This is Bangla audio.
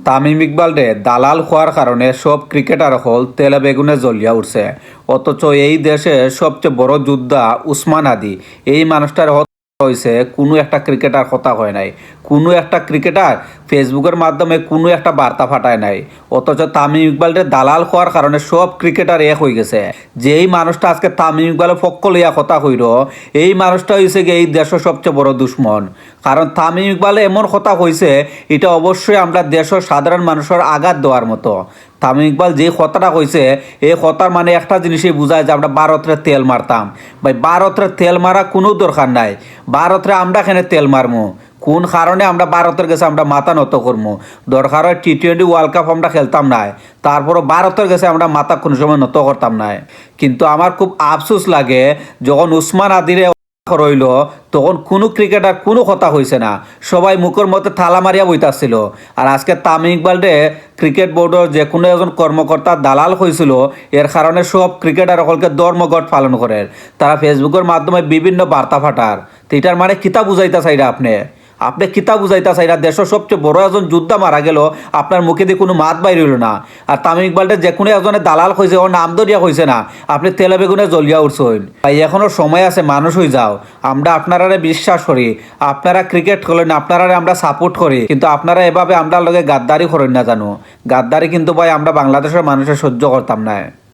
তামিম ইকবাল রে দালাল হওয়ার কারণে সব ক্রিকেটার হল তেলে বেগুনে জ্বলিয়া উঠছে। অথচ এই দেশে সবচেয়ে বড় যোদ্ধা উসমান আদি, এই মানুষটার হয়েছে কোনো একটা ক্রিকেটার কথা হয় নাই, কোনো একটা ক্রিকেটার ফেসবুকের মাধ্যমে কোনো একটা বার্তা ফাটায় নাই। অথচ তামিম ইকবালের দালাল হওয়ার কারণে সব ক্রিকেটার এক হয়ে গেছে। যেই মানুষটা আজকে তামিম ইকবালের পক্ষ লইয়া কথা কইর, এই মানুষটা হয়েছে গিয়ে এই দেশের সবচেয়ে বড় দুশ্মন। কারণ তামিম ইকবালে এমন কথা কইছে, এটা অবশ্যই আমরা দেশের সাধারণ মানুষের আঘাত দেওয়ার মতো। তামিম ইকবাল যে কথাটা কইছে, এই কথার মানে একটা জিনিসই বোঝায় যে আমরা ভারতের তেল মারতাম। ভাই, ভারতের তেল মারা কোনো দরকার নাই। ভারতের আমরা এখানে তেল মারমু কোন কারণে? আমরা ভারতের কাছে আমরা মাথা নত করবো। দরকার হয় T20 ওয়ার্ল্ড কাপ আমরা খেলতাম না, তারপরও ভারতের কাছে আমরা মাথা কোনো সময় নত করতাম না। কিন্তু আমার খুব আফসোস লাগে, যখন উসমান আদিরে রইল তখন কোনো ক্রিকেটার কোনো কথা হয়েছে না, সবাই মুখের মধ্যে থালা মারিয়া বইতাছিল। আর আজকে তামিম ইকবালরে ক্রিকেট বোর্ডের যে কোনো একজন কর্মকর্তা দালাল হয়েছিল, এর কারণে সব ক্রিকেটার সকলকে ধর্মঘট পালন করে, তারা ফেসবুকের মাধ্যমে বিভিন্ন বার্তা ফাটার। তো এটার মানে কিতা বুঝাইতা চাইরা আপনি কিতা বুঝাইতা চাইরা? দেশের সবচেয়ে বড় একজন যোদ্ধা মারা গেল, আপনার মুখে দিয়ে কোনো মাত বাইর হইল না। আর তামিম ইকবালটা যে কোনো একজনের দালাল হয়েছে, ওর নাম ধরিয়া হয়েছে না, আপনি তেলে বেগুনে জ্বলিয়া উঠছেন। ভাই, এখনো সময় আছে, মানুষ হয়ে যাও। আমরা আপনারা বিশ্বাস করি, আপনারা ক্রিকেট খেলেন, আপনারা আমরা সাপোর্ট করি, কিন্তু আপনারা এভাবে আমরা লগে গাদ্দারি করেন না জানো। গাদ্দারি কিন্তু ভাই আমরা বাংলাদেশের মানুষের সহ্য করতাম না।